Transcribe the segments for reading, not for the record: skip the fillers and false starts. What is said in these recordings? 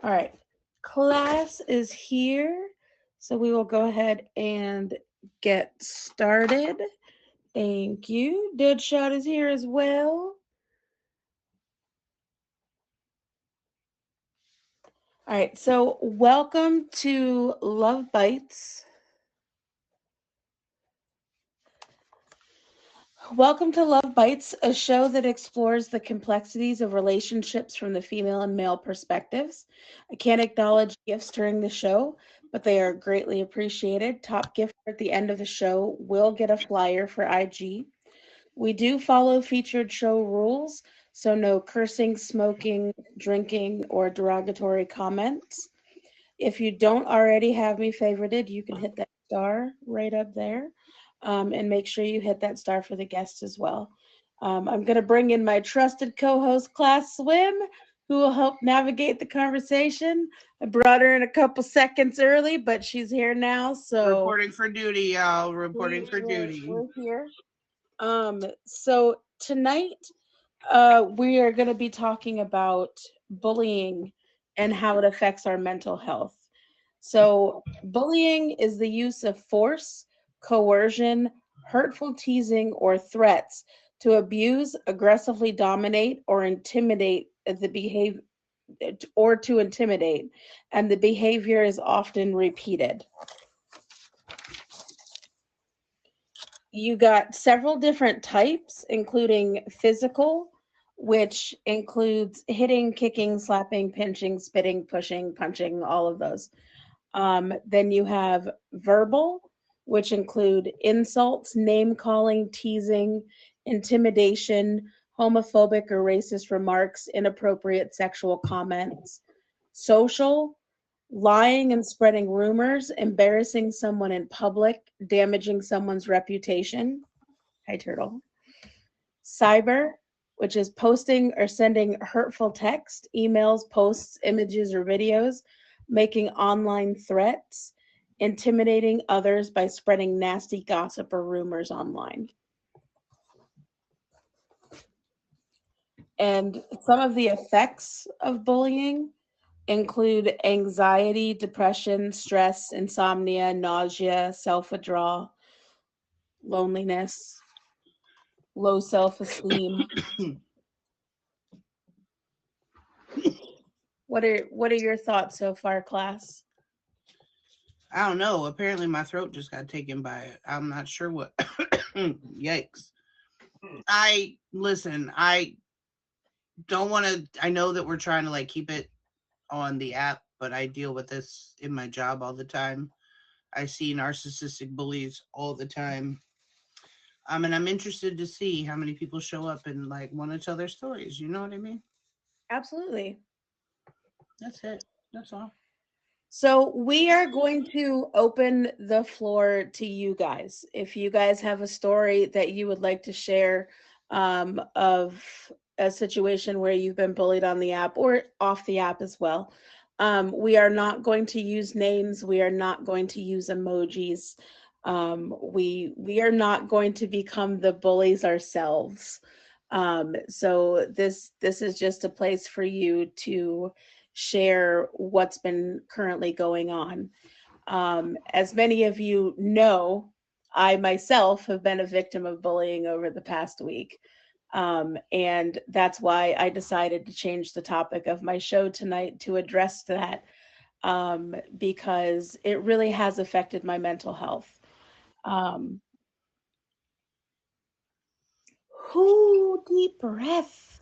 All right. Class is here. So we will go ahead and get started. Thank you. Deadshot is here as well. All right. So welcome to Love Bites. Welcome to Love Bites, a show that explores the complexities of relationships from the female and male perspectives. I can't acknowledge gifts during the show, but they are greatly appreciated. Top gift at the end of the show will get a flyer for IG. We do follow featured show rules, so no cursing, smoking, drinking, or derogatory comments. If you don't already have me favorited, you can hit that star right up there, and make sure you hit that star for the guests as well. I'm going to bring in my trusted co-host, Class Swim, who will help navigate the conversation. I brought her in a couple seconds early, but she's here now, so Reporting for duty, y'all. Reporting for duty. we're here. So tonight, we are going to be talking about bullying and how it affects our mental health. So, bullying is the use of force, coercion, hurtful teasing, or threats to abuse, aggressively dominate, or intimidate the behavior, or to intimidate, and the behavior is often repeated. You got several different types, including physical, which includes hitting, kicking, slapping, pinching, spitting, pushing, punching, all of those. Then you have verbal, which include insults, name calling, teasing, intimidation, homophobic or racist remarks, inappropriate sexual comments. Social, lying and spreading rumors, embarrassing someone in public, damaging someone's reputation. Hi, Turtle. Cyber, which is posting or sending hurtful text, emails, posts, images, or videos, making online threats, intimidating others by spreading nasty gossip or rumors online. And some of the effects of bullying include anxiety, depression, stress, insomnia, nausea, self withdrawal, loneliness, low self esteem. What are your thoughts so far, class? I don't know. Apparently, my throat just got taken by it. I'm not sure what. Yikes. I listen. I don't want to. I know that we're trying to like keep it on the app, but I deal with this in my job all the time. I see narcissistic bullies all the time. And I'm interested to see how many people show up and like want to tell their stories. You know what I mean? Absolutely. That's it. That's all. So we are going to open the floor to you guys. If you guys have a story that you would like to share, of a situation where you've been bullied on the app or off the app as well. We are not going to use names. We are not going to use emojis. We are not going to become the bullies ourselves. So this is just a place for you to share what's been currently going on. As many of you know, I myself have been a victim of bullying over the past week. And that's why I decided to change the topic of my show tonight to address that, because it really has affected my mental health. Um, whoo, deep breath.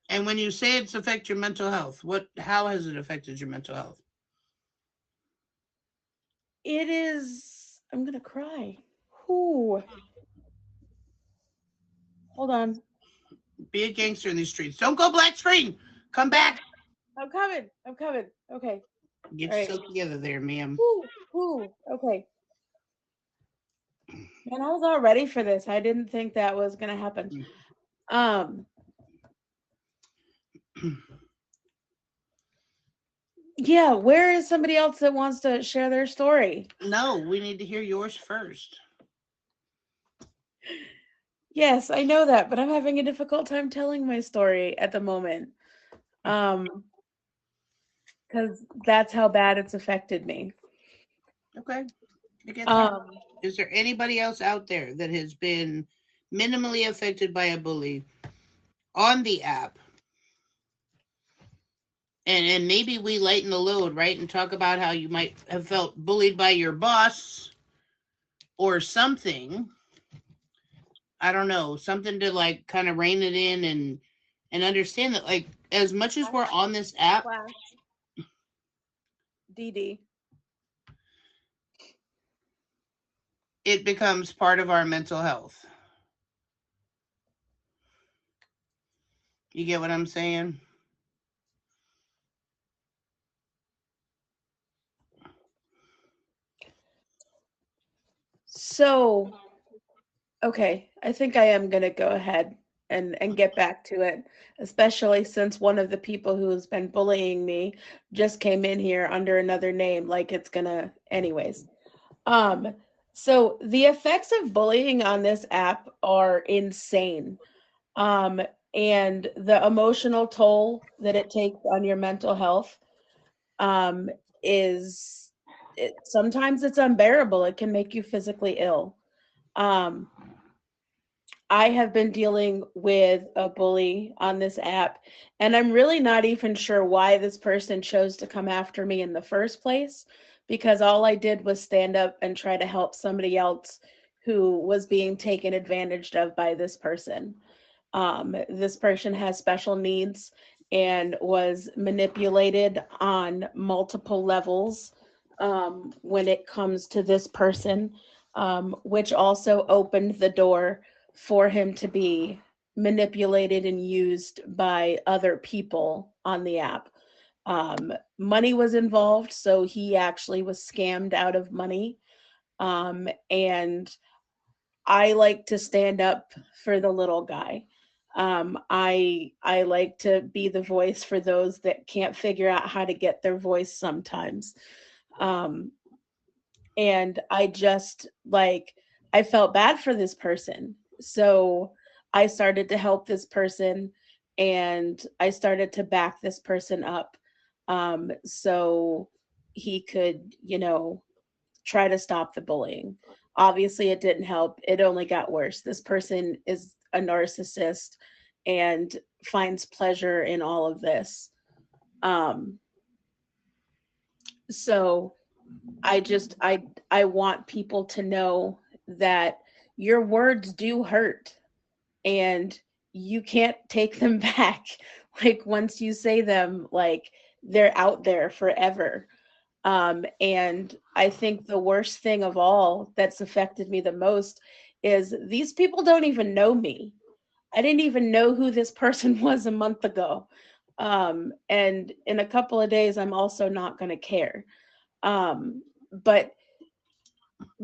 And when you say it's affect your mental health, what? How has it affected your mental health? It is, I'm going to cry. Whoo, hold on. Be a gangster in these streets. Don't go black screen. Come Yeah, back. I'm coming. I'm coming. Okay. Get All right. yourself together there, ma'am. Whoo, whoo. Okay. Man, I was all ready for this. I didn't think that was going to happen. Um, yeah, where is somebody else that wants to share their story? No, we need to hear yours first. Yes, I know that, but I'm having a difficult time telling my story at the moment. Um, because that's how bad it's affected me. Okay, I get that. Um, Is there anybody else out there that has been minimally affected by a bully on the app? And maybe we lighten the load, right? And talk about how you might have felt bullied by your boss or something. I don't know, something to like kind of rein it in and understand that like as much as we're on this app, Flash, DD. it becomes part of our mental health. You get what I'm saying? So, okay, I think I am gonna go ahead and get back to it, especially since one of the people who's been bullying me just came in here under another name, like it's gonna anyways. Um, so the effects of bullying on this app are insane. Um, and the emotional toll that it takes on your mental health um, is sometimes it's unbearable. It can make you physically ill. Um, I have been dealing with a bully on this app, and I'm really not even sure why this person chose to come after me in the first place because all I did was stand up and try to help somebody else who was being taken advantage of by this person. This person has special needs and was manipulated on multiple levels when it comes to this person, which also opened the door for him to be manipulated and used by other people on the app. Money was involved, so he actually was scammed out of money. And I like to stand up for the little guy. I like to be the voice for those that can't figure out how to get their voice sometimes. Um, and I just like I felt bad for this person. So I started to help this person and I started to back this person up so he could, try to stop the bullying. Obviously, it didn't help. It only got worse. This person is a narcissist and finds pleasure in all of this. Um, so I want people to know that your words do hurt and you can't take them back. Like once you say them, like they're out there forever. And I think the worst thing of all that's affected me the most is these people don't even know me. I didn't even know who this person was a month ago. And in a couple of days, I'm also not going to care. But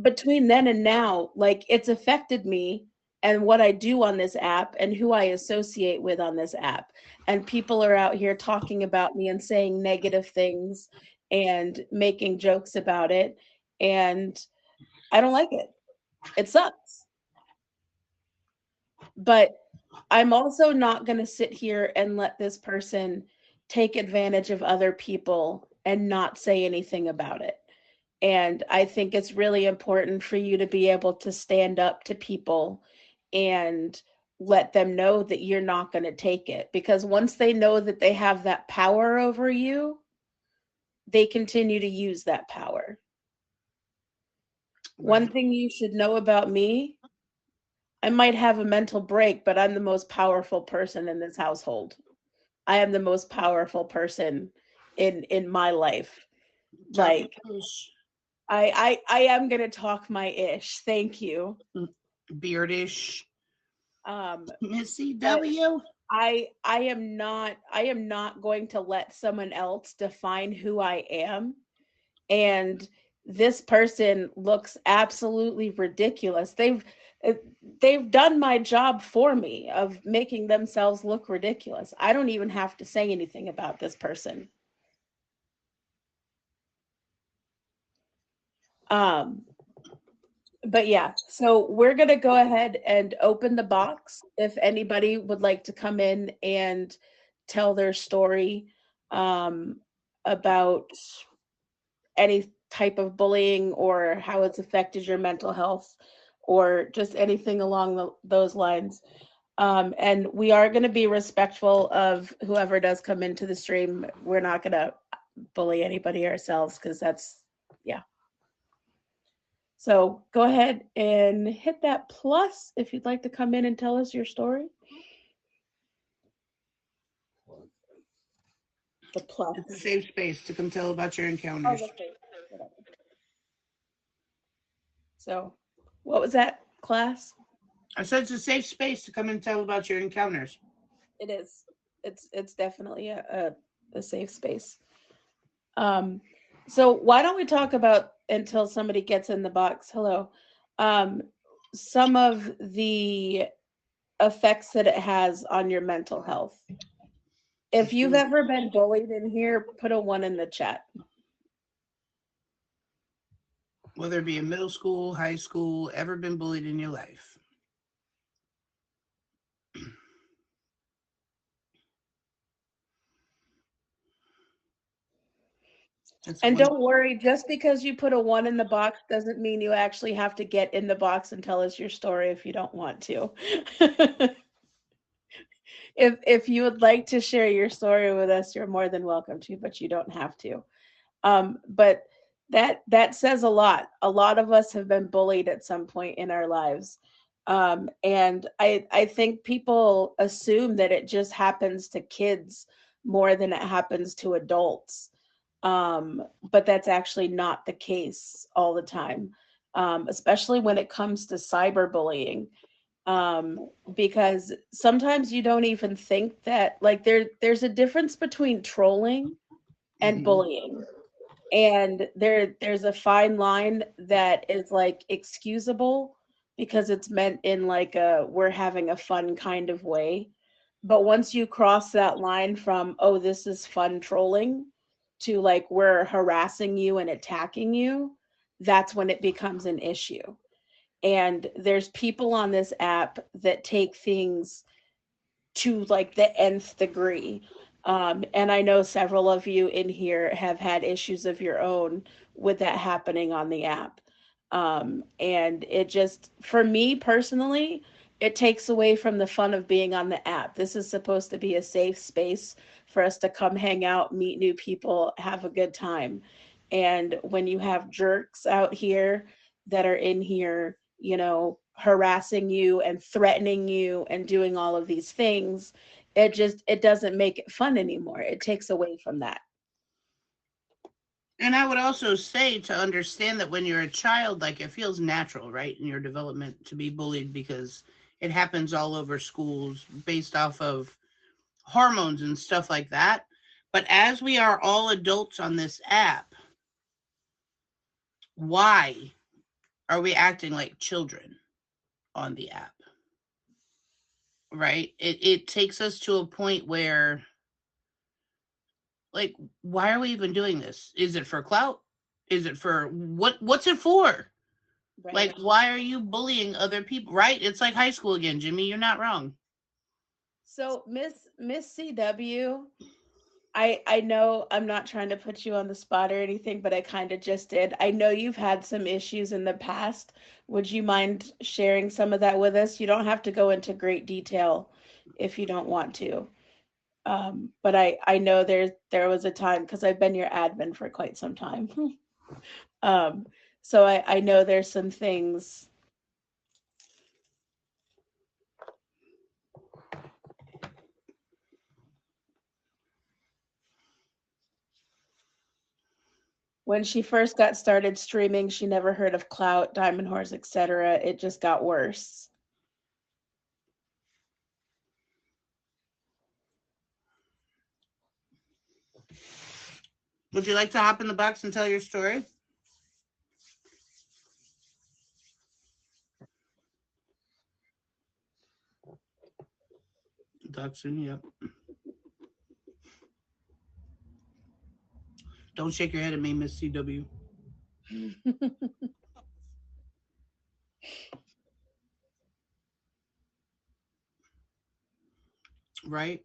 between then and now, like it's affected me and what I do on this app and who I associate with on this app. And people are out here talking about me and saying negative things and making jokes about it. And I don't like it. It sucks. But I'm also not going to sit here and let this person take advantage of other people and not say anything about it. And I think it's really important for you to be able to stand up to people and let them know that you're not going to take it. Because once they know that they have that power over you, they continue to use that power. One Right. thing you should know about me, I might have a mental break, but I'm the most powerful person in this household. I am the most powerful person in my life. Talking Like ish, I am gonna talk my ish. Thank you. beardish, Um, Missy but W. I am not going to let someone else define who I am. And this person looks absolutely ridiculous. Uh, they've done my job for me of making themselves look ridiculous. I don't even have to say anything about this person. Um, but yeah, so we're gonna go ahead and open the box if anybody would like to come in and tell their story. Um, about any type of bullying or how it's affected your mental health or just anything along those lines. And we are going to be respectful of whoever does come into the stream. We're not going to bully anybody ourselves because that's, yeah. So go ahead and hit that plus if you'd like to come in and tell us your story. The plus. It's a safe space to come tell about your encounters. Oh, okay. So, what was that, class? I said it's a safe space to come and tell about your encounters. It is. It's definitely a safe space. So why don't we talk about until somebody gets in the box? Hello. Um, some of the effects that it has on your mental health. If you've ever been bullied in here, put a 1 in the chat. Whether it be in middle school, high school, ever been bullied in your life. And don't worry, just because you put a 1 in the box doesn't mean you actually have to get in the box and tell us your story if you don't want to. If you would like to share your story with us, you're more than welcome to, but you don't have to. But that says a lot. A lot of us have been bullied at some point in our lives. And I think people assume that it just happens to kids more than it happens to adults. But that's actually not the case all the time, especially when it comes to cyberbullying. Because sometimes you don't even think that, like, there's a difference between trolling and bullying. And there's a fine line that is like excusable because it's meant in like a we're having a fun kind of way. But once you cross that line from, oh, this is fun trolling, to like we're harassing you and attacking you, that's when it becomes an issue. And there's people on this app that take things to like the nth degree. And I know several of you in here have had issues of your own with that happening on the app. And it just, for me personally, it takes away from the fun of being on the app. This is supposed to be a safe space for us to come hang out, meet new people, have a good time. And when you have jerks out here that are in here, harassing you and threatening you and doing all of these things, it doesn't make it fun anymore. It takes away from that. And I would also say to understand that when you're a child, like it feels natural, right, in your development to be bullied because it happens all over schools based off of hormones and stuff like that. But as we are all adults on this app, why are we acting like children on the app? Right? It takes us to a point where, like, why are we even doing this? Is it for clout? Is it for what's it for? Right. Like, why are you bullying other people? Right? It's like high school again, Jimmy. You're not wrong. So Miss CW, I know I'm not trying to put you on the spot or anything, but I kind of just did. I know you've had some issues in the past. Would you mind sharing some of that with us? You don't have to go into great detail if you don't want to. But I know there was a time, because I've been your admin for quite some time. So I know there's some things. When she first got started streaming, she never heard of clout, diamond horse, etc. It just got worse. Would you like to hop in the box and tell your story? Dachshund, yep. Don't shake your head at me, Miss CW. Right?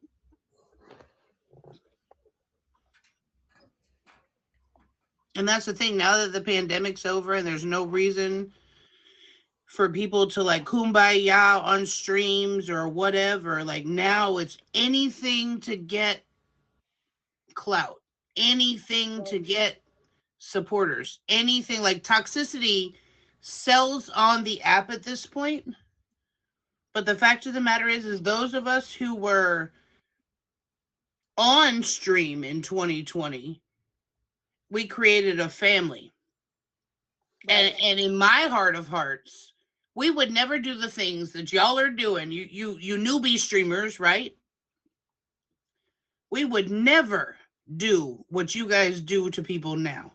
And that's the thing. Now that the pandemic's over and there's no reason for people to like kumbaya on streams or whatever, like now it's anything to get clout, anything to get supporters, anything. Like toxicity sells on the app at this point. But the fact of the matter is those of us who were on stream in 2020, we created a family. And in my heart of hearts, we would never do the things that y'all are doing. You newbie streamers, right? We would never do what you guys do to people now.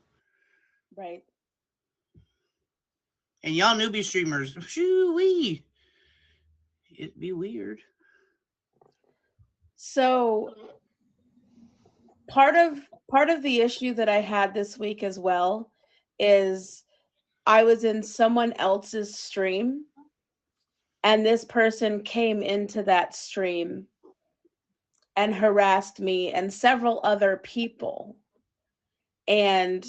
Right. And y'all newbie streamers, shoo-wee. It'd be weird. So part of the issue that I had this week as well is I was in someone else's stream and this person came into that stream and harassed me and several other people. And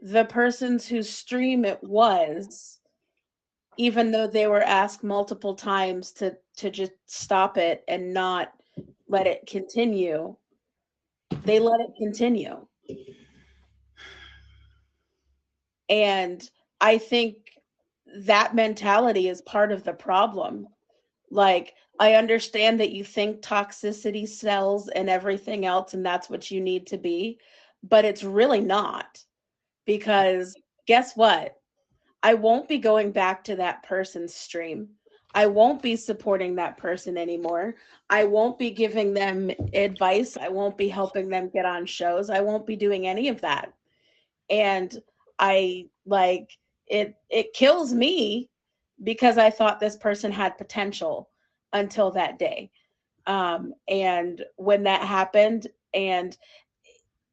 the persons whose stream it was, even though they were asked multiple times to just stop it and not let it continue, they let it continue. And I think that mentality is part of the problem. Like, I understand that you think toxicity sells and everything else, and that's what you need to be, but it's really not. Because guess what? I won't be going back to that person's stream. I won't be supporting that person anymore. I won't be giving them advice. I won't be helping them get on shows. I won't be doing any of that. And I like it kills me because I thought this person had potential until that day. And when that happened, and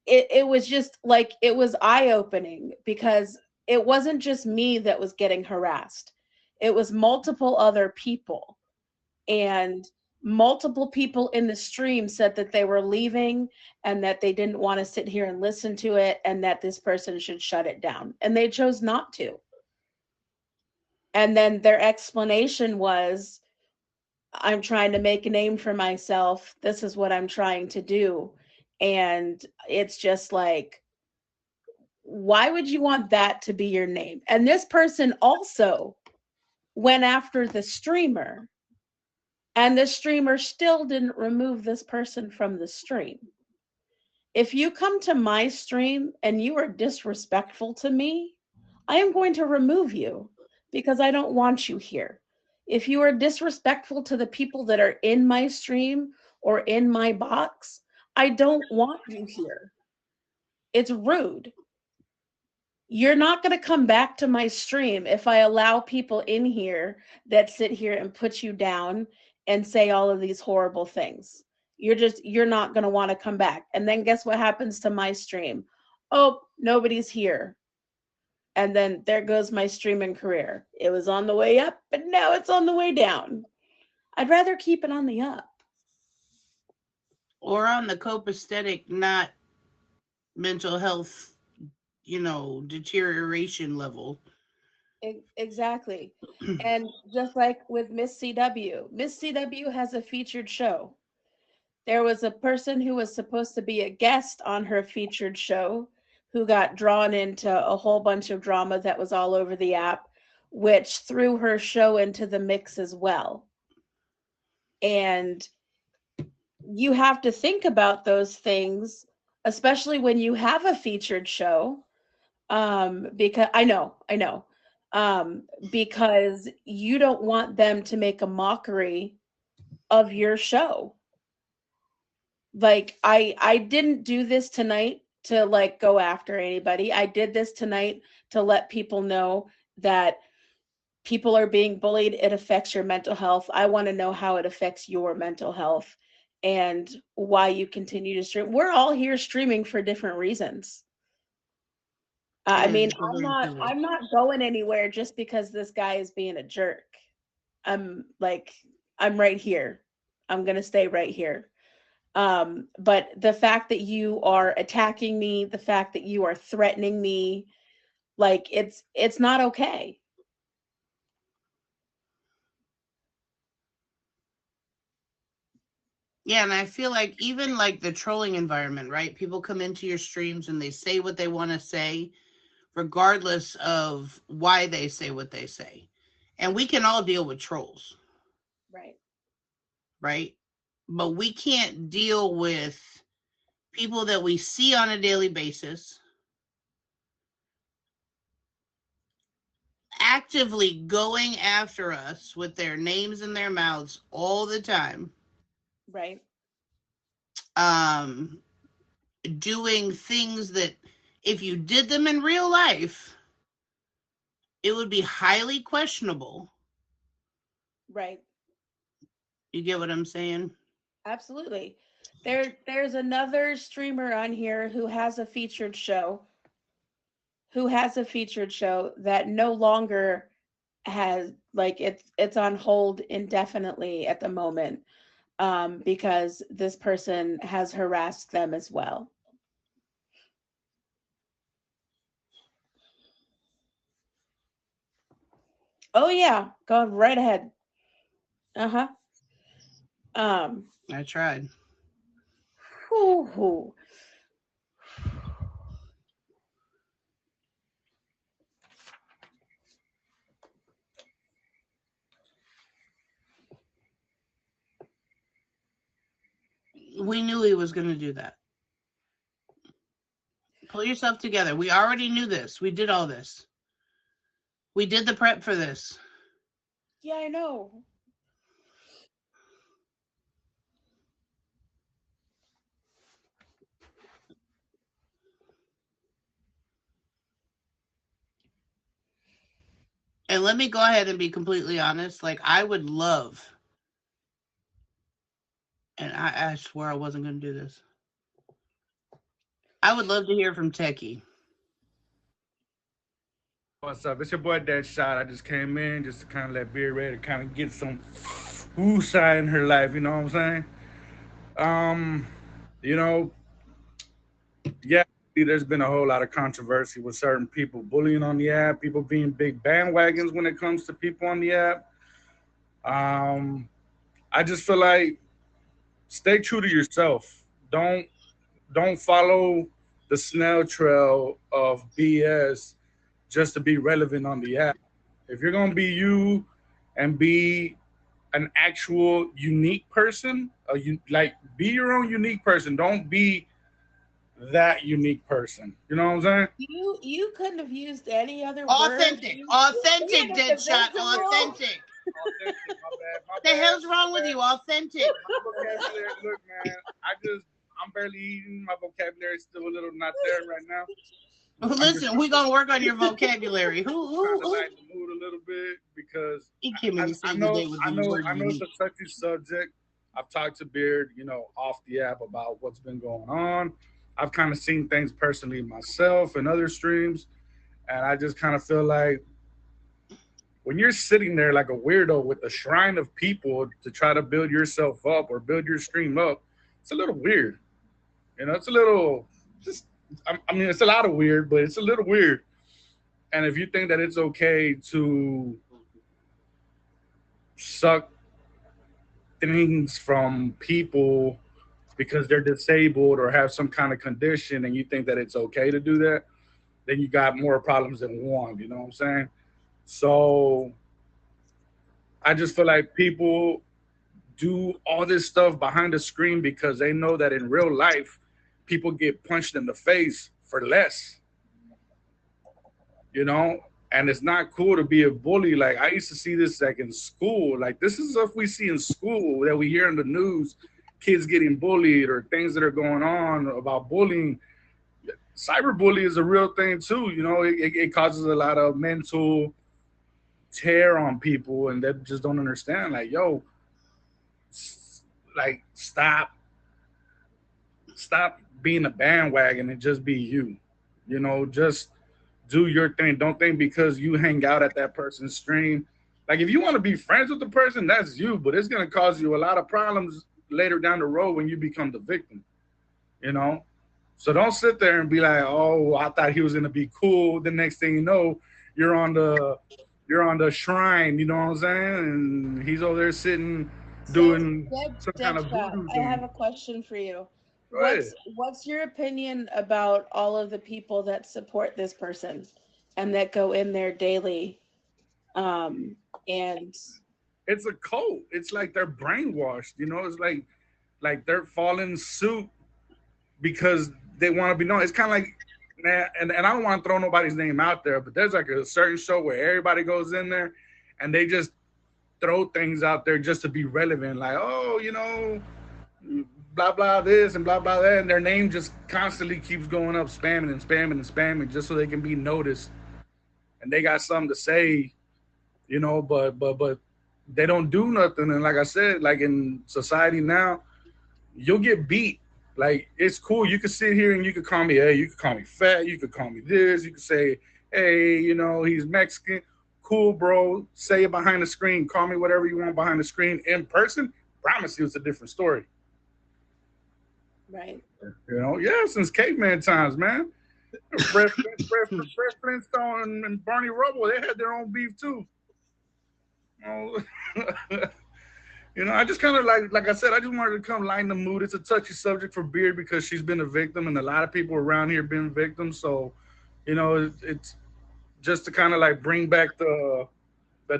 it was just like, it was eye-opening because it wasn't just me that was getting harassed. It was multiple other people. And multiple people in the stream said that they were leaving and that they didn't want to sit here and listen to it and that this person should shut it down. And they chose not to. And then their explanation was, I'm trying to make a name for myself. This is what I'm trying to do. And it's just like, why would you want that to be your name? And this person also went after the streamer, and the streamer still didn't remove this person from the stream. If you come to my stream and you are disrespectful to me, I am going to remove you because I don't want you here. If you are disrespectful to the people that are in my stream or in my box, I don't want you here. It's rude. You're not going to come back to my stream if I allow people in here that sit here and put you down and say all of these horrible things. You're not going to want to come back. And then guess what happens to my stream? Oh, nobody's here. And then there goes my streaming career. It was on the way up, but now it's on the way down. I'd rather keep it on the up. Or on the copacetic, not mental health, deterioration level. Exactly. And just like with Miss CW has a featured show. There was a person who was supposed to be a guest on her featured show who got drawn into a whole bunch of drama that was all over the app, which threw her show into the mix as well. And you have to think about those things, especially when you have a featured show. Because I know, because you don't want them to make a mockery of your show. Like, I didn't do this tonight to like go after anybody. I did this tonight to let people know that people are being bullied. It affects your mental health. I want to know how it affects your mental health and why you continue to stream. We're all here streaming for different reasons. I mean, I'm not going anywhere just because this guy is being a jerk. I'm right here. I'm going to stay right here. But the fact that you are attacking me, the fact that you are threatening me, like it's not okay. Yeah, and I feel like even like the trolling environment, right? People come into your streams and they say what they want to say, regardless of why they say what they say. And we can all deal with trolls, Right. right? But we can't deal with people that we see on a daily basis actively going after us with their names in their mouths all the time. Right. Um, doing things that if you did them in real life, it would be highly questionable. Right. You get what I'm saying? Absolutely. There's another streamer on here who has a featured show that no longer has, like, it's on hold indefinitely at the moment, because this person has harassed them as well. Oh yeah, go right ahead. Uh-huh. Um, I tried. whew. We knew he was going to do that. Pull yourself together. We already knew this. We did all this. We did the prep for this. Yeah, I know. And let me go ahead and be completely honest. Like, I would love, and I swear I wasn't going to do this. I would love to hear from Techie. What's up? It's your boy Deadshot. I just came in just to kind of let Beard ready to kind of get some woosah in her life. You know what I'm saying? Um, you know, yeah. There's been a whole lot of controversy with certain people bullying on the app, people being big bandwagons when it comes to people on the app. Um, I just feel like stay true to yourself. Don't follow the snail trail of BS just to be relevant on the app. If you're gonna be you and be an actual unique person, like be your own unique person. Don't be that unique person. You know what I'm saying? You couldn't have used any other word. Authentic. You Authentic, made it Deadshot. visible. Authentic. Authentic. My bad. My What the bad. hell's wrong My with bad. you? Authentic. My vocabulary. Look, man. I'm barely eating. My vocabulary's still a little not there right now. I'm just Listen, we're going to work on your vocabulary. trying to Who? lighten the mood a little bit because He came in I, to I save the know day with I the know word I know it's unique. a touchy subject. I've talked to Beard, off the app about what's been going on. I've kind of seen things personally myself and other streams, and I just kind of feel like when you're sitting there like a weirdo with a shrine of people to try to build yourself up or build your stream up, it's a little weird. It's a little just. I mean, it's a lot of weird, but it's a little weird. And if you think that it's okay to suck things from people because they're disabled or have some kind of condition and you think that it's okay to do that, then you got more problems than one. You know what I'm saying? So I just feel like people do all this stuff behind the screen because they know that in real life, people get punched in the face for less, you know? And it's not cool to be a bully. Like I used to see this like in school. Like this is stuff we see in school that we hear in the news, kids getting bullied or things that are going on about bullying. Cyberbullying is a real thing too. It causes a lot of mental tear on people and they just don't understand. Like, yo, like stop being a bandwagon and just be you. Just do your thing. Don't think because you hang out at that person's stream. Like if you want to be friends with the person, that's you, but it's gonna cause you a lot of problems later down the road when you become the victim. You know, so don't sit there and be like, "Oh, I thought he was gonna be cool." The next thing you know, you're on the you're on the shrine. You know what I'm saying? And he's over there sitting So, doing some kind of Deadshot, voodoo I have thing. a question for you. Go ahead. What's your opinion about all of the people that support this person and that go in there daily? Um, and It's a cult. It's like they're brainwashed. You know, it's like they're following suit because they want to be known. It's kind of like, and I don't want to throw nobody's name out there, but there's like a certain show where everybody goes in there and they just throw things out there just to be relevant. Like, oh, you know, blah blah this and blah blah that, and their name just constantly keeps going up, spamming and spamming and spamming, just so they can be noticed. And they got something to say, you know, but they don't do nothing. And like I said, like in society now, you'll get beat. Like it's cool. You could sit here and you could call me, hey, you could call me fat, you could call me this, you could say, hey, you know, he's Mexican. Cool, bro. Say it behind the screen. Call me whatever you want behind the screen. In person, promise you it's a different story. right. You know, yeah, since caveman times, man. Fred Flintstone and Barney Rubble, they had their own beef too. You know, you know, I just kind of like I said, I just wanted to come lighten the mood. It's a touchy subject for Beard because she's been a victim, and a lot of people around here been victims. So, you know, it's just to kind of like bring back the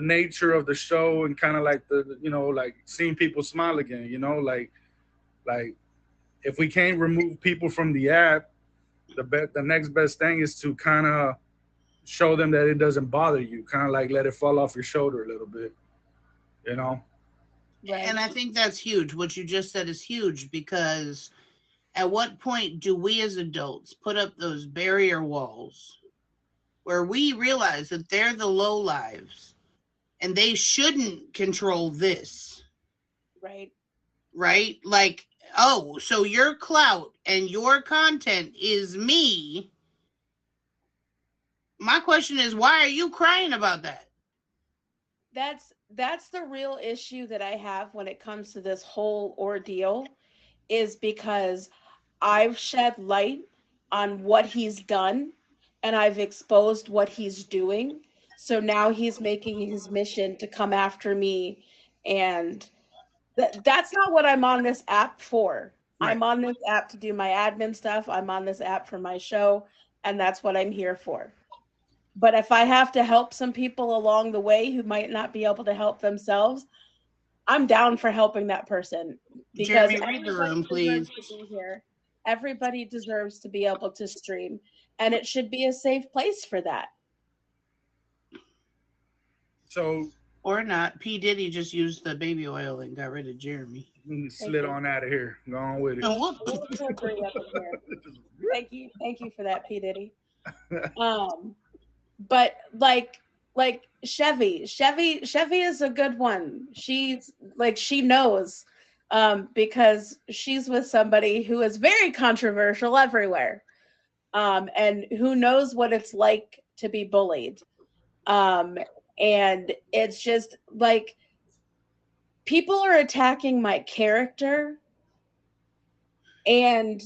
nature of the show and kind of like the you know like seeing people smile again. You know, like if we can't remove people from the app, the next best thing is to kind of show them that it doesn't bother you. Kind of like let it fall off your shoulder a little bit. You know. Right. And I think that's huge. What you just said is huge because at what point do we as adults put up those barrier walls where we realize that they're the low lives and they shouldn't control this, Right. right? Like, oh, so your clout and your content is me. My question is, why are you crying about that? That's the real issue that I have when it comes to this whole ordeal is because I've shed light on what he's done and I've exposed what he's doing. So now he's making his mission to come after me. And that's not what I'm on this app for. Right. I'm on this app to do my admin stuff. I'm on this app for my show. And that's what I'm here for. But if I have to help some people along the way who might not be able to help themselves, I'm down for helping that person because Jeremy, read the room, everybody deserves please. to be here. Everybody deserves to be able to stream, and it should be a safe place for that. So Or not. P. Diddy just used the baby oil and got rid of Jeremy. slid on out of here. Go on with it. And whoop. A little slippery up in here. Thank you for that, P Diddy. But like Chevy is a good one. She's like she knows, because she's with somebody who is very controversial everywhere, and who knows what it's like to be bullied. And it's just like people are attacking my character, and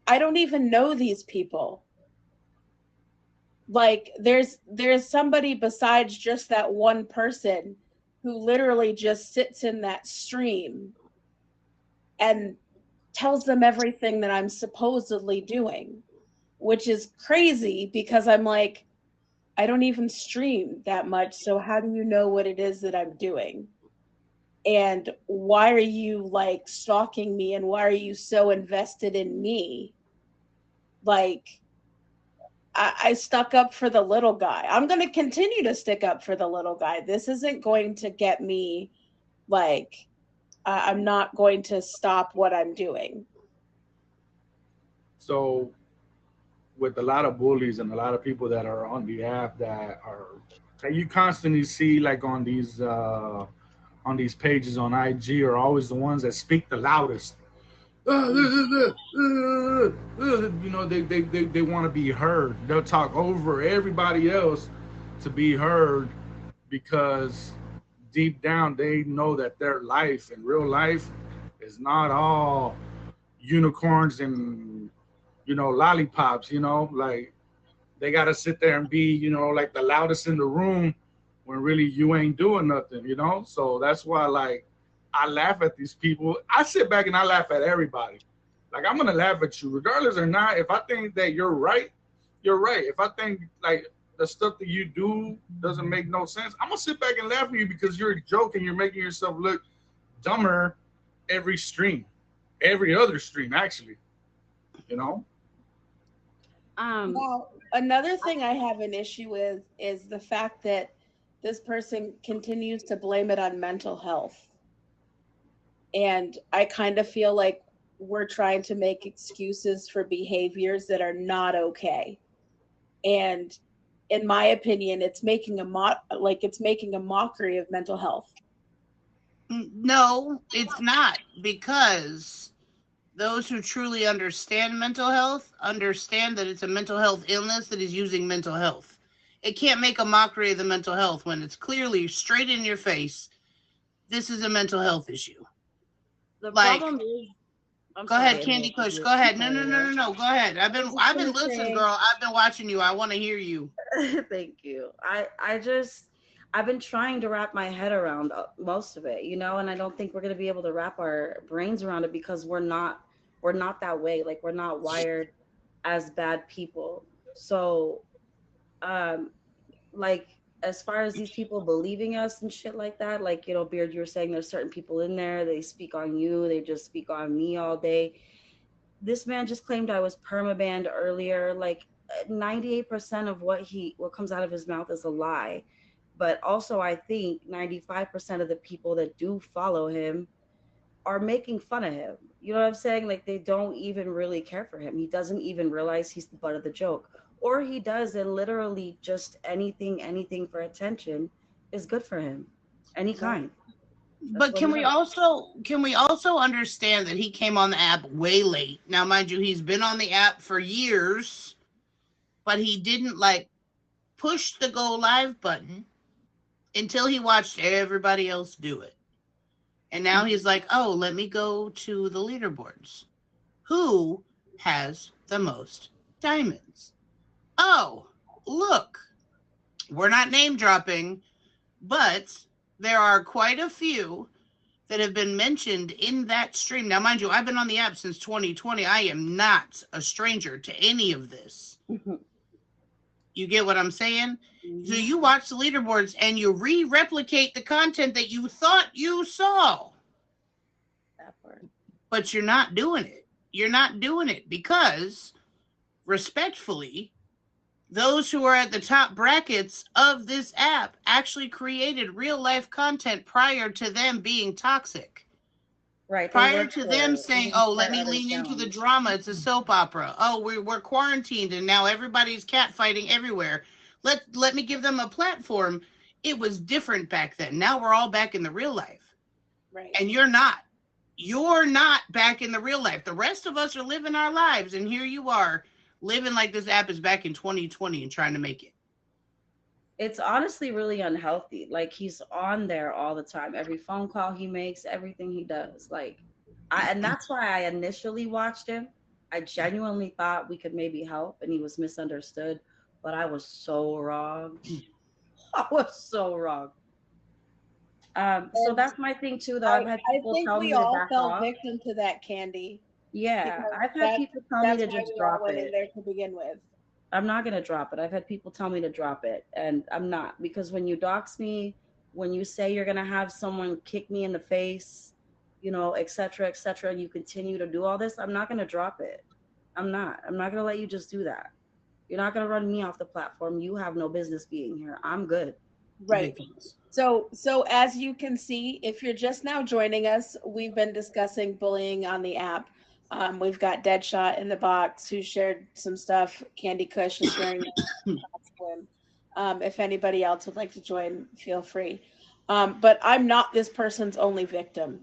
I don't even know these people. Like there's somebody besides just that one person who literally just sits in that stream and tells them everything that I'm supposedly doing, which is crazy because I'm like, I don't even stream that much, so how do you know what it is that I'm doing? And why are you like stalking me, and why are you so invested in me? Like I stuck up for the little guy. I'm going to continue to stick up for the little guy. This isn't going to get me, like, I'm not going to stop what I'm doing. So with a lot of bullies and a lot of people that are on the app that you constantly see like on these pages on IG are always the ones that speak the loudest. You know, they want to be heard. They'll talk over everybody else to be heard because deep down they know that their life in real life It's not all unicorns and lollipops. Like they gotta sit there and be like the loudest in the room when really you ain't doing nothing. So that's why like I laugh at these people. I sit back and I laugh at everybody. Like I'm gonna laugh at you regardless or not. If I think that you're right, you're right. If I think like the stuff that you do doesn't make no sense, I'm gonna sit back and laugh at you because you're joking. You're making yourself look dumber every stream, every other stream actually. You know. Now, another thing I have an issue with is the fact that this person continues to blame it on mental health. And I kind of feel like we're trying to make excuses for behaviors that are not okay. And in my opinion, it's making it's making a mockery of mental health. No, it's not, because those who truly understand mental health understand that it's a mental health illness that is using mental health. It can't make a mockery of the mental health when it's clearly straight in your face. This is a mental health issue. The Like, problem is, go ahead, Candy Kush. Go ahead. No. Go ahead. I've been listening, girl. I've been watching you. I want to hear you. Thank you. I've been trying to wrap my head around most of it, and I don't think we're going to be able to wrap our brains around it because we're not that way. Like we're not wired as bad people. So, like as far as these people believing us and shit like that, like, Beard, you were saying there's certain people in there, they speak on you, they just speak on me all day. This man just claimed I was permabanned earlier. Like 98% of what comes out of his mouth is a lie. But also I think 95% of the people that do follow him are making fun of him. You know what I'm saying? Like they don't even really care for him. He doesn't even realize he's the butt of the joke. Or he does, and literally just anything for attention is good for him. Any kind. But can we also understand that he came on the app way late? Now, mind you, he's been on the app for years, but he didn't like push the go live button until he watched everybody else do it. And now he's like, oh, let me go to the leaderboards. Who has the most diamonds? Oh, look, we're not name dropping, but there are quite a few that have been mentioned in that stream. Now, mind you, I've been on the app since 2020. I am not a stranger to any of this. You get what I'm saying? So you watch the leaderboards and you replicate the content that you thought you saw. That part. But you're not doing it. You're not doing it because, respectfully, those who are at the top brackets of this app actually created real life content prior to them being toxic. Right. Prior to them saying, oh, let me lean into the drama. It's a soap opera. Oh, we're quarantined and now everybody's catfighting everywhere. Let me give them a platform. It was different back then. Now we're all back in the real life. Right. And you're not. You're not back in the real life. The rest of us are living our lives. And here you are living like this app is back in 2020 and trying to make it. It's honestly really unhealthy. Like he's on there all the time. Every phone call he makes, everything he does. Like, and that's why I initially watched him. I genuinely thought we could maybe help, and he was misunderstood. But I was so wrong. I was so wrong. So that's my thing too. Though I've had people tell me to back off. I think we all fell victim to that, Candy. Yeah, I've had people tell me to just drop it. In there to begin with. I'm not gonna drop it. I've had people tell me to drop it, and I'm not, because when you dox me, when you say you're gonna have someone kick me in the face, et cetera, and you continue to do all this, I'm not gonna drop it. I'm not gonna let you just do that. You're not gonna run me off the platform. You have no business being here. I'm good. Right. So as you can see, if you're just now joining us, we've been discussing bullying on the app. We've got Deadshot in the box who shared some stuff. Candy Kush is sharing. If anybody else would like to join, feel free. But I'm not this person's only victim.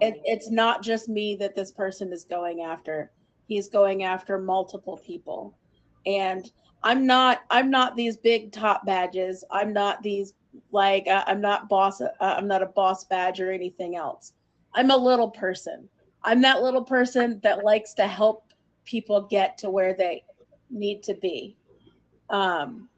It's not just me that this person is going after. He's going after multiple people. And I'm not these big top badges. I'm not these I'm not a boss badge or anything else. I'm a little person. I'm that little person that likes to help people get to where they need to be. Um,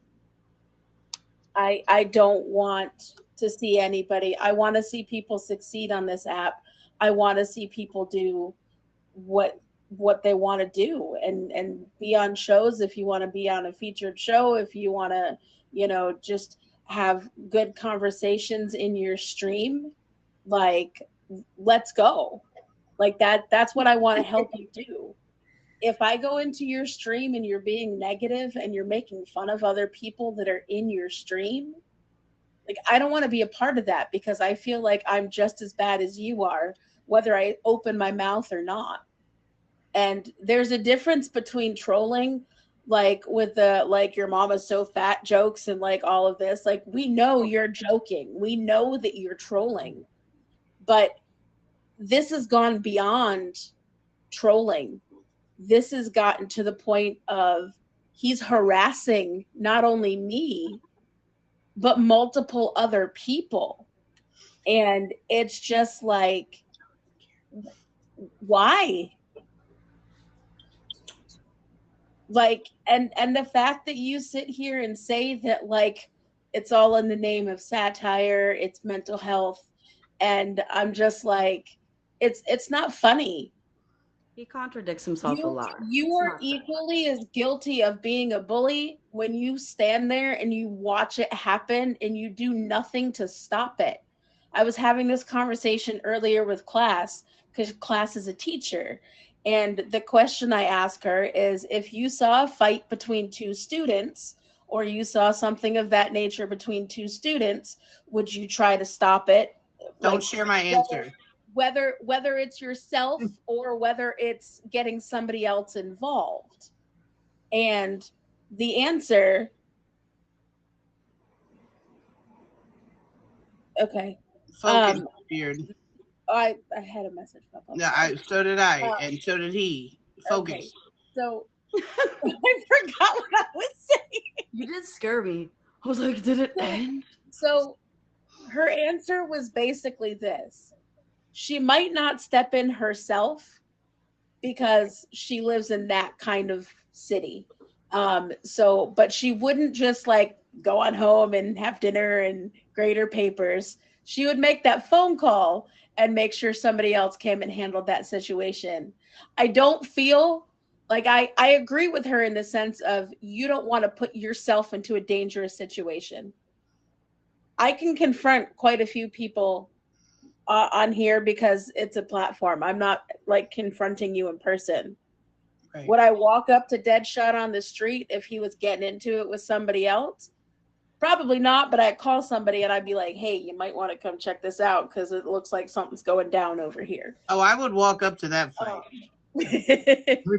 I don't want to see anybody. I want to see people succeed on this app. I want to see people do what what they want to do and be on shows. If you want to be on a featured show, if you want to, just have good conversations in your stream, like, let's go. Like that's what I want to help you do. If I go into your stream and you're being negative and you're making fun of other people that are in your stream, like, I don't want to be a part of that, because I feel like I'm just as bad as you are, whether I open my mouth or not. And there's a difference between trolling, like with the like your mama's so fat jokes and like all of this. Like, we know you're joking. We know that you're trolling. But this has gone beyond trolling. This has gotten to the point of he's harassing not only me, but multiple other people. And it's just like, why? Like, and the fact that you sit here and say that, like, it's all in the name of satire, it's mental health, and I'm just like, it's not funny. He contradicts himself a You lot. you It's are not fair. equally as guilty of being a bully when you stand there and you watch it happen and you do nothing to stop it. I was having this conversation earlier with class, because class is a teacher. And the question I ask her is, if you saw a fight between two students, or you saw something of that nature between two students, would you try to stop it? Don't Like, share my whether answer. whether it's yourself or whether it's getting somebody else involved. And the answer, okay. Focus, Um beard. I had a message pop up. Yeah, so did I, Uh, and so did he. okay. Focus. So I forgot what I was saying. You did scare me. I was like, did it So, end? so her answer was basically this. She might not step in herself because she lives in that kind of city. So, but she wouldn't just like go on home and have dinner and grade her papers. She would make that phone call and make sure somebody else came and handled that situation. I don't feel like I agree with her in the sense of, you don't want to put yourself into a dangerous situation. I can confront quite a few people on here because it's a platform. I'm not like confronting you in person. Right. Would I walk up to Deadshot on the street if he was getting into it with somebody else? Probably not, but I'd call somebody and I'd be like, hey, you might want to come check this out because it looks like something's going down over here. Oh, I would walk up to that fight. Me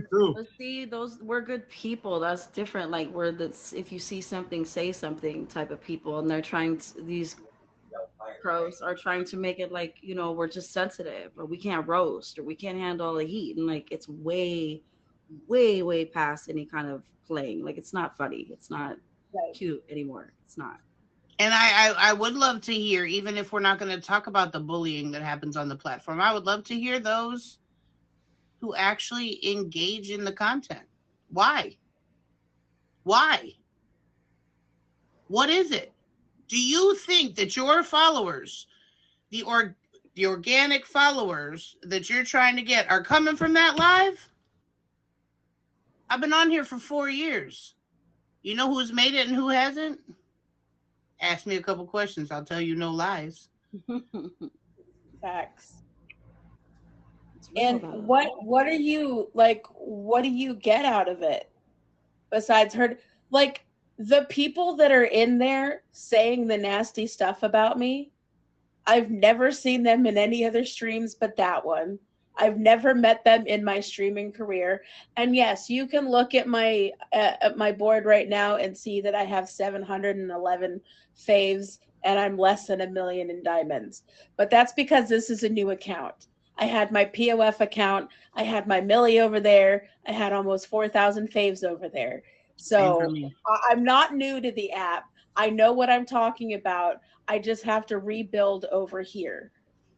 too. But see, those we're good people. That's different. Like we're the if you see something, say something type of people, and they're trying to, these pros are trying to make it like, we're just sensitive, or we can't roast, or we can't handle the heat, and like it's way, way, way past any kind of playing. Like it's not funny. It's not Right. cute anymore. It's not. And I would love to hear, even if we're not going to talk about the bullying that happens on the platform, I would love to hear those who actually engage in the content. Why? Why? What is it? Do you think that your followers, the organic followers that you're trying to get, are coming from that live? I've been on here for 4 years. You know who's made it and who hasn't? Ask me a couple questions. I'll tell you no lies. Facts. It's real And about it. what are you like? What do you get out of it besides her? Like, the people that are in there saying the nasty stuff about me, I've never seen them in any other streams but that one. I've never met them in my streaming career. And yes, you can look at my board right now and see that I have 711 faves and I'm less than 1 million in diamonds. But that's because this is a new account. I had my POF account, I had my Millie over there, I had almost 4,000 faves over there. Same for So me. I'm not new to the app. I know what I'm talking about. I just have to rebuild over here.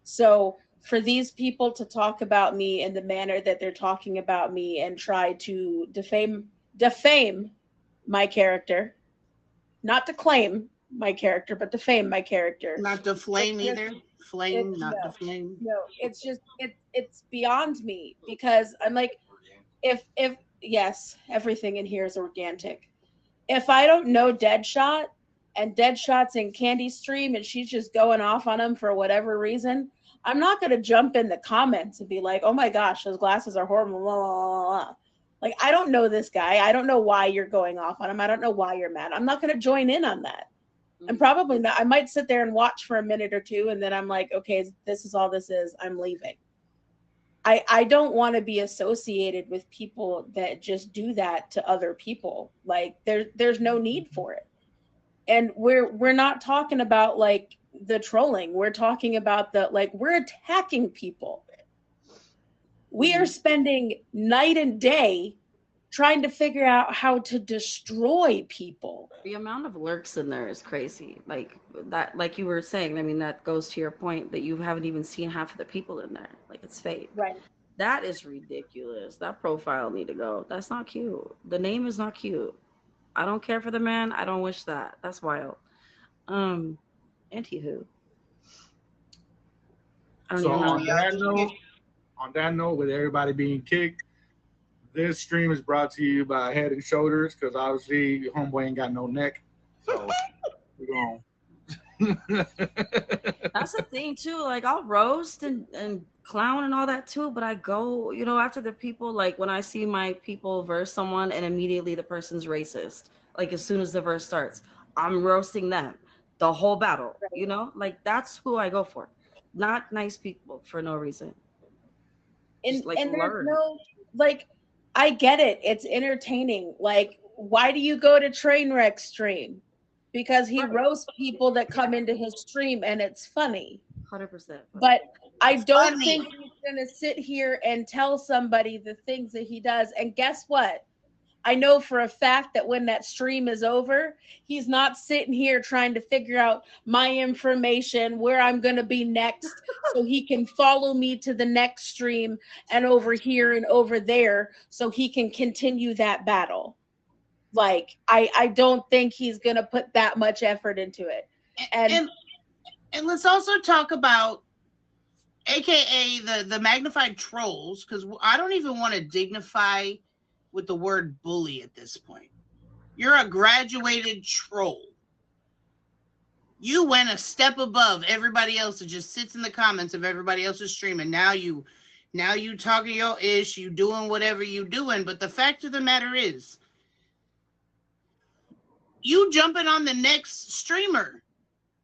So for these people to talk about me in the manner that they're talking about me and try to defame my character, not to claim my character, but defame my character. Not to flame either. Flame, not to flame. No, it's just it's beyond me, because I'm like, if yes, everything in here is organic. If I don't know Deadshot, and Deadshot's in Candy Stream and she's just going off on him for whatever reason, I'm not going to jump in the comments and be like, oh my gosh, those glasses are horrible, blah, blah, blah. Like, I don't know this guy. I don't know why you're going off on him. I don't know why you're mad. I'm not going to join in on that. I'm probably not. I might sit there and watch for a minute or two, and then I'm like, okay, this is all this is. I'm leaving. I don't want to be associated with people that just do that to other people. Like, there's no need for it. And we're not talking about like the trolling. We're talking about the, like, we're attacking people. We are spending night and day trying to figure out how to destroy people. The amount of lurks in there is crazy. Like that, like you were saying, I mean, that goes to your point that you haven't even seen half of the people in there. Like, it's fake. Right. That is ridiculous. That profile need to go. That's not cute. The name is not cute. I don't care for the man. I don't wish that. That's wild. Anywho. I don't So even know. on that note, with everybody being kicked, this stream is brought to you by Head and Shoulders, because obviously homeboy ain't got no neck. So we're going. That's the thing too. Like, I'll roast and clown and all that too, but I go, you know, after the people, like when I see my people verse someone and immediately the person's racist, like as soon as the verse starts, I'm roasting them the whole battle, you know, like that's who I go for, not nice people for no reason. And, like, and there's learn. no, like, I get it. It's entertaining. Like, why do you go to Trainwreck stream? Because he roasts people that come into his stream and it's funny. 100%. But I don't think he's going to sit here and tell somebody the things that he does. And guess what? I know for a fact that when that stream is over, he's not sitting here trying to figure out my information, where I'm going to be next, so he can follow me to the next stream and over here and over there so he can continue that battle. Like, I don't think he's going to put that much effort into it. And let's also talk about AKA the magnified trolls, because I don't even want to dignify with the word bully at this point. You're a graduated troll. You went a step above everybody else that just sits in the comments of everybody else's stream, and now you talking your ish, you doing whatever you doing. But the fact of the matter is, you jumping on the next streamer.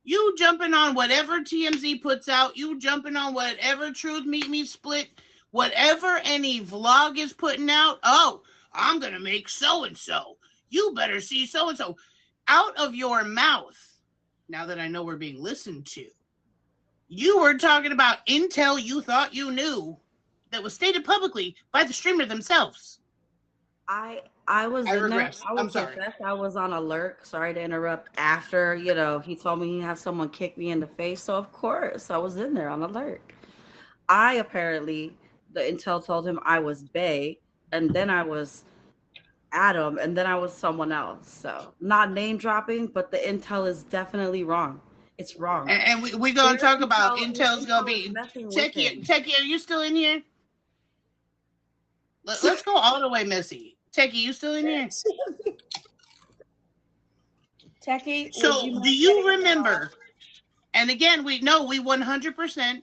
You jumping on whatever TMZ puts out. You jumping on whatever Truth Meet Me Split, whatever any vlog is putting out. Oh, I'm going to make so-and-so. You better see so-and-so. Out of your mouth, now that I know we're being listened to, you were talking about intel you thought you knew that was stated publicly by the streamer themselves. I was in there. I'm sorry. I was on alert. Sorry to interrupt. After, you know, he told me he had someone kick me in the face. So, of course, I was in there on alert. The intel told him I was Bay, and then I was Adam, and then I was someone else. So, not name dropping, but the intel is definitely wrong. It's wrong. And we're going to talk about intel's going to be... Techie, are you still in here? Let's go all the way, Missy. Techie, you still in here? Techie, so do you remember? And again, we 100%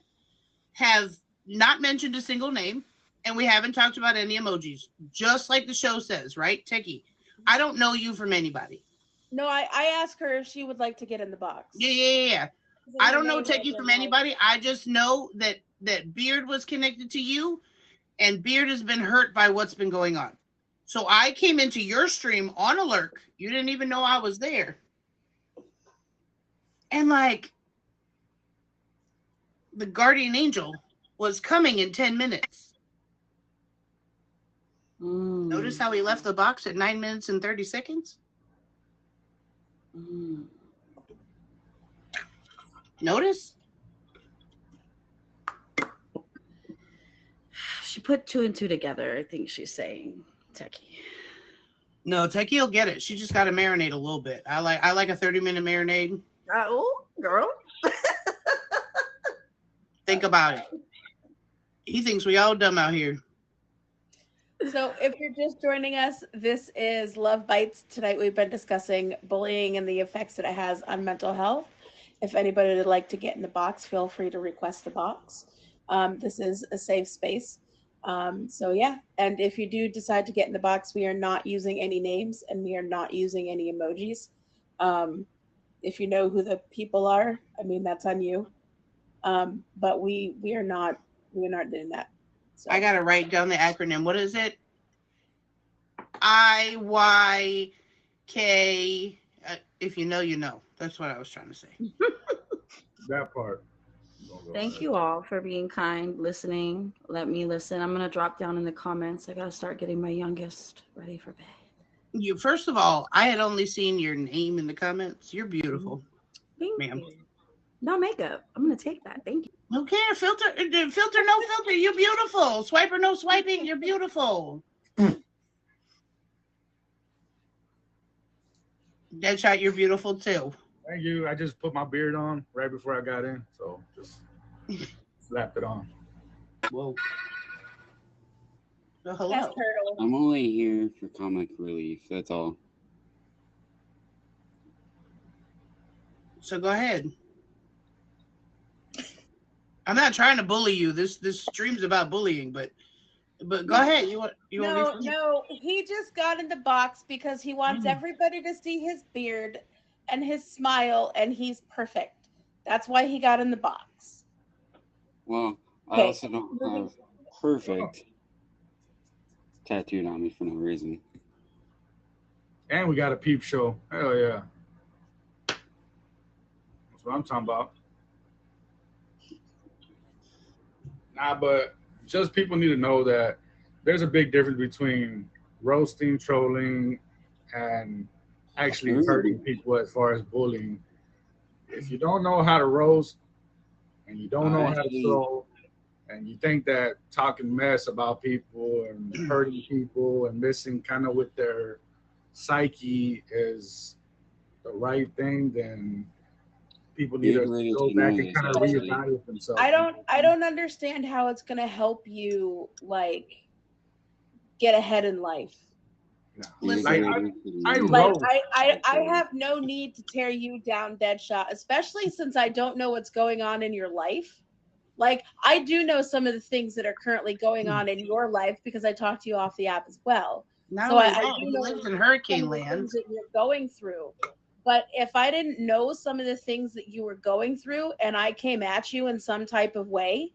have not mentioned a single name, and we haven't talked about any emojis, just like the show says, right? Techie, I don't know you from anybody. No, I asked her if she would like to get in the box. Yeah. I don't know Techie from anybody. I just know that Beard was connected to you, and Beard has been hurt by what's been going on. So I came into your stream on a lurk. You didn't even know I was there. And like, the guardian angel was coming in 10 minutes. Notice how he left the box at 9 minutes and 30 seconds? Notice? She put 2 and 2 together. I think she's saying Techie. No, Techie will get it. She just got to marinate a little bit. I like a 30-minute marinade. Oh, girl. Think about it. He thinks we all dumb out here. So if you're just joining us, this is Love Bites. Tonight we've been discussing bullying and the effects that it has on mental health. If anybody would like to get in the box, feel free to request the box. This is a safe space. So yeah, and if you do decide to get in the box, we are not using any names and we are not using any emojis. If you know who the people are, I mean, that's on you. But we're not doing that. So. I gotta write down the acronym. What is it? IYK. If you know, you know. That's what I was trying to say. That part. Thank you all for being kind, listening. Let me listen. I'm gonna drop down in the comments. I gotta start getting my youngest ready for bed. You first of all, I had only seen your name in the comments. You're beautiful. Thank Ma'am. you. No makeup. I'm gonna take that. Thank you. No care. Filter, no filter. You're beautiful. Swiper, no swiping. You're beautiful. Deadshot, you're beautiful too. Thank you. I just put my beard on right before I got in, so just slapped it on. Whoa. Oh, That's hello. Turtle. I'm only here for comic relief. That's all. So go ahead. I'm not trying to bully you. This stream's about bullying, but go ahead. You want No, he just got in the box because he wants everybody to see his beard and his smile, and he's perfect. That's why he got in the box. Well, I Okay. also don't have perfect tattooed on me for no reason. And we got a peep show. Hell yeah. That's what I'm talking about. Nah, but just people need to know that there's a big difference between roasting, trolling, and actually hurting people as far as bullying. If you don't know how to roast and you don't know how to troll, and you think that talking mess about people and hurting people and messing kind of with their psyche is the right thing, then people need to go back and kind of reevaluate themselves. I don't understand how it's gonna help you like get ahead in life. No. Listen, I have no need to tear you down, Deadshot, especially since I don't know what's going on in your life. Like, I do know some of the things that are currently going on in your life because I talked to you off the app as well. So I do know lives in hurricane land. things that you're going through. But if I didn't know some of the things that you were going through and I came at you in some type of way,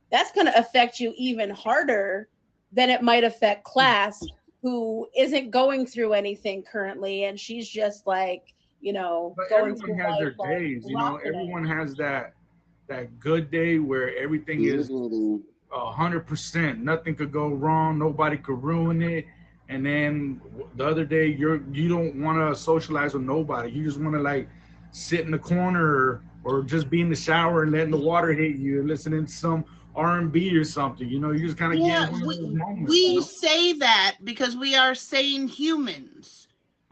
that's going to affect you even harder than it might affect Class, who isn't going through anything currently. And she's just like, you know, but going everyone through has their life, like, days, you know, rocking it. everyone has that good day where everything is 100%. Nothing could go wrong. Nobody could ruin it. And then the other day, you don't want to socialize with nobody. You just want to like sit in the corner or just be in the shower and letting the water hit you and listening to some R&B or something. You know, you just kind of get one of those moments. We you know? say that because we are sane humans.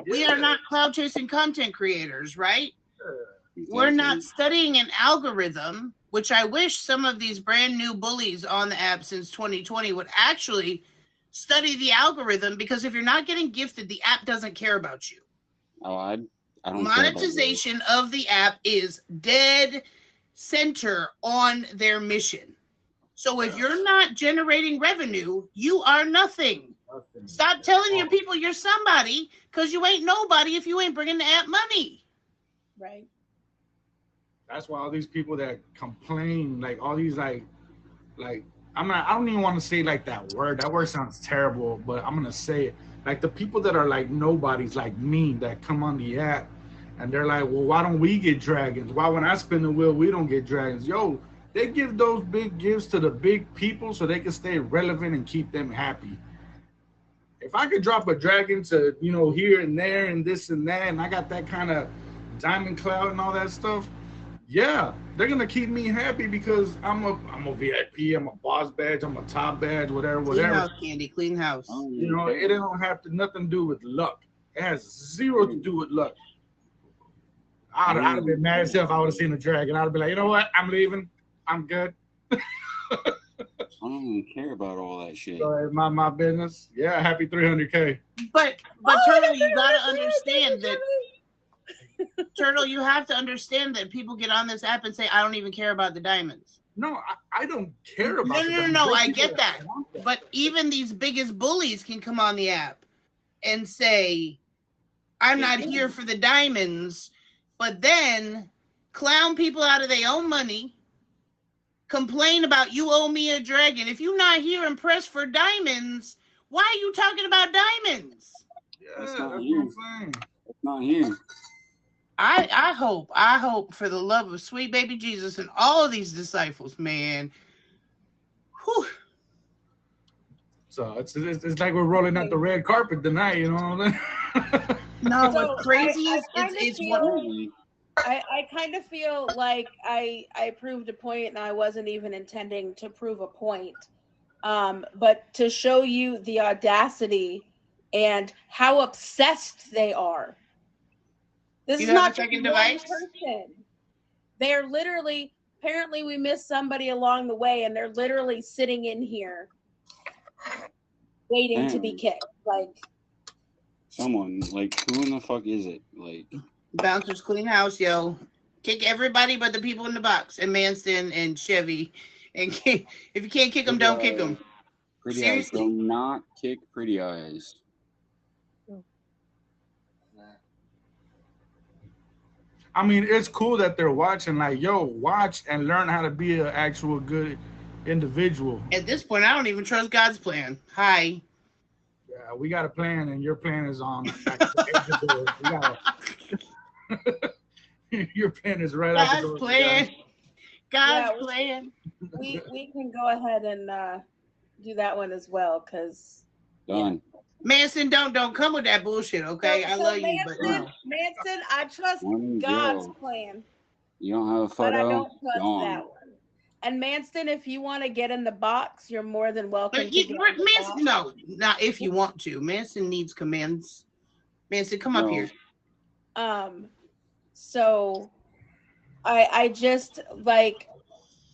Yeah. We are not cloud chasing content creators, right? Exactly. We're not studying an algorithm, which I wish some of these brand new bullies on the app since 2020 would actually study the algorithm, because if you're not getting gifted, the app doesn't care about you. Oh, I don't. Monetization of the app is dead center on their mission. So if you're not generating revenue, you are nothing. Stop telling your people you're somebody, because you ain't nobody if you ain't bringing the app money. Right. That's why all these people that complain, like all these like I don't even want to say like that word. That word sounds terrible, but I'm gonna say it. Like the people that are like nobodies like me that come on the app and they're like, well, why don't we get dragons? Why when I spin the wheel we don't get dragons? Yo, they give those big gifts to the big people so they can stay relevant and keep them happy. If I could drop a dragon to, you know, here and there and this and that, and I got that kind of diamond cloud and all that stuff, Yeah, they're gonna keep me happy because I'm a VIP, I'm a boss badge, I'm a top badge, whatever, Clean whatever. house, Candy. Clean house. I don't You even know, care. it don't have to nothing to do with luck. It has zero to do with luck. I'd have been mad as hell if I would have seen a dragon. I'd have been like, you know what? I'm leaving. I'm good. I don't even care about all that shit. So it's my business. Yeah, happy 300K. But Oh, Turtle, you gotta understand that. Turtle, you have to understand that people get on this app and say, "I don't even care about the diamonds." No, I don't care about No. I get that. But even these biggest bullies can come on the app and say, "I'm not here for the diamonds," but then clown people out of their own money, complain about you owe me a dragon. If you're not here and pressed for diamonds, why are you talking about diamonds? Yeah, That's that's not what you. I'm saying. It's not here. I hope for the love of sweet baby Jesus and all of these disciples, man. Whew. So it's like we're rolling out the red carpet tonight, you know what I'm saying? No, So what's crazy is I kinda it's feel- what Really. I kind of feel like I proved a point and I wasn't even intending to prove a point. But to show you the audacity and how obsessed they are. This You is have not a second just one device? person. They're literally, apparently we missed somebody along the way and they're literally sitting in here waiting to be Damn. kicked. Like, Someone, like, who in the fuck is it? Like, Bouncers clean house, yo. Kick everybody but the people in the box and Manston and Chevy. And if you can't kick them, don't kick them. Pretty Seriously. Eyes, do not kick Pretty Eyes. I mean, it's cool that they're watching. Like, yo, watch and learn how to be an actual good individual. At this point, I don't even trust God's plan. Hi. Yeah, we got a plan, and your plan is on. Like, the edge of the door. Your plan is right out the door. God's plan. God's Yeah, plan. we can go ahead and do that one as well, because Done. Manson, don't come with that bullshit, okay? I love you, but no. Manson, I trust One God's go. plan, You don't have a but I photo? don't trust Gone. that one. And Manston, if you want to get in the box, you're more than welcome But to get in the Manson, box. no, not if you want to. Manson needs commands. Manson, come up No. here. So I just like,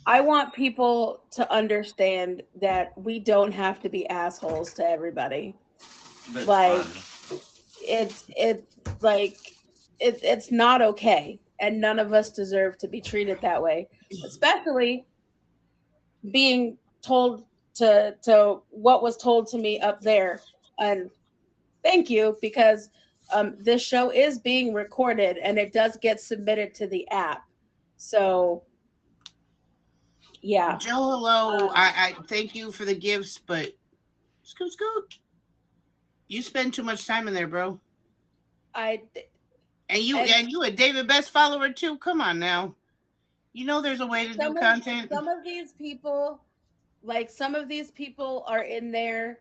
I want people to understand that we don't have to be assholes to everybody. That's Like, fun. it's not okay, and none of us deserve to be treated that way, especially being told to what was told to me up there. And thank you, because this show is being recorded and it does get submitted to the app. So yeah. Joe, hello. I thank you for the gifts, but scoot. You spend too much time in there, bro. And you a David Best follower too. Come on now. You know there's a way to do content. Some of these people are in there,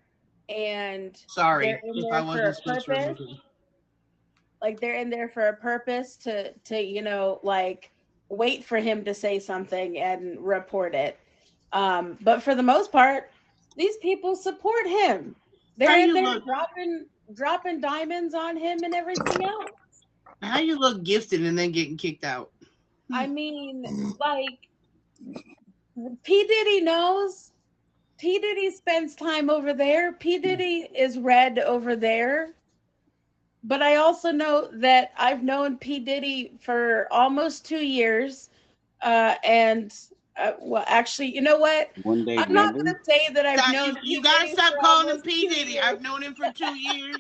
and Sorry they're in if there I for wasn't a supposed to purpose. remove you. Like, they're in there for a purpose to like, wait for him to say something and report it. But for the most part, these people support him. They're in there dropping diamonds on him and everything else. How you look gifted and then getting kicked out? I mean, like, P. Diddy knows. P. Diddy spends time over there. P. Diddy is red over there. But I also know that I've known P. Diddy for almost 2 years. Well, actually, you know what? One day, I'm not going to say that I've known You P. gotta Diddy stop for calling him almost P. 2 Diddy. years. I've known him for 2 years.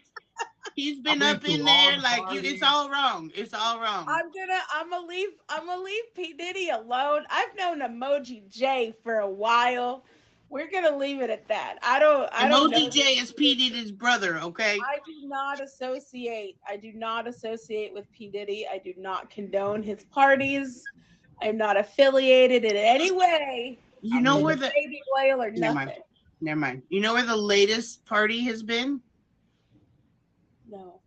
He's been I've up been in to there all like parties. it's all wrong. It's all wrong. I'm gonna leave P. Diddy alone. I've known Emoji J for a while. We're gonna leave it at that. I don't know. Emoji J is P. Diddy's brother, okay? I do not associate with P. Diddy. I do not condone his parties. I'm not affiliated in any way. You know where the baby oil or Never nothing. mind. You know where the latest party has been? No.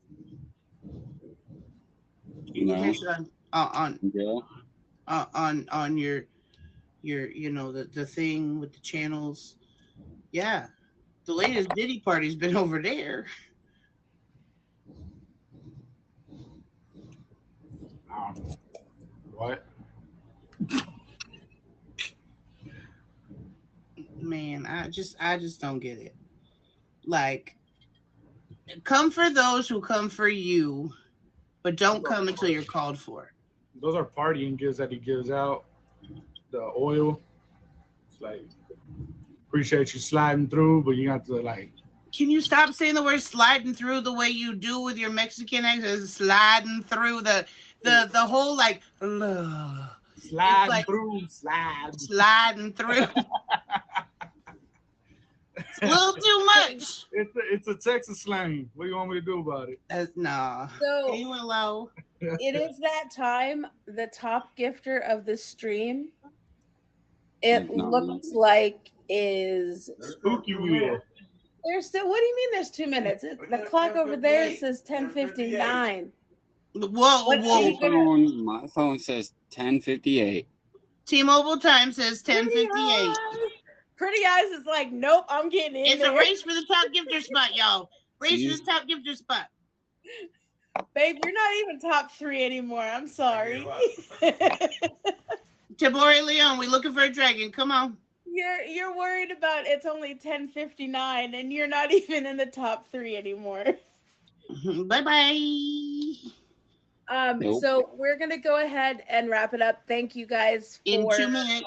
You can catch it on Yeah. on your the thing with the channels. Yeah, the latest Diddy party's been over there. What? Man, I just don't get it. Like, come for those who come for you, but don't come until you're called for. Those are partying gifts that he gives out. The oil. It's like, appreciate you sliding through, but you got to like. Can you stop saying the word sliding through the way you do with your Mexican accent? Sliding through the whole like Slide like through. sliding through. It's a little too much. It's a Texas slang. What do you want me to do about it? Nah. So Hey, hello. it is that time. The top gifter of the stream, it No. looks like is Spooky wheel. there's still. What do you mean? There's 2 minutes. The clock over there says 10:59. Whoa. My phone says 10:58. T-Mobile time says 10:58. Pretty Eyes is like, nope, I'm getting in It's there. a race for the top gifter spot, y'all. Race for the top gifter spot. Babe, you're not even top 3 anymore. I'm sorry. Tabore Leon, we looking for a dragon. Come on. You're worried about it's only 10:59 and you're not even in the top 3 anymore. Bye-bye. Nope. So we're gonna go ahead and wrap it up. Thank you guys In for 2 minutes.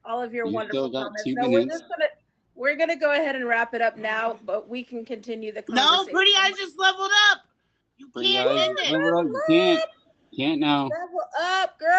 all of your You wonderful still got comments. 2 No, minutes. we're gonna go ahead and wrap it up now, but we can continue the conversation. No, Pretty Eyes just leveled up. You Pretty can't Eyes, end it. level up. You can't now. Level up, girl.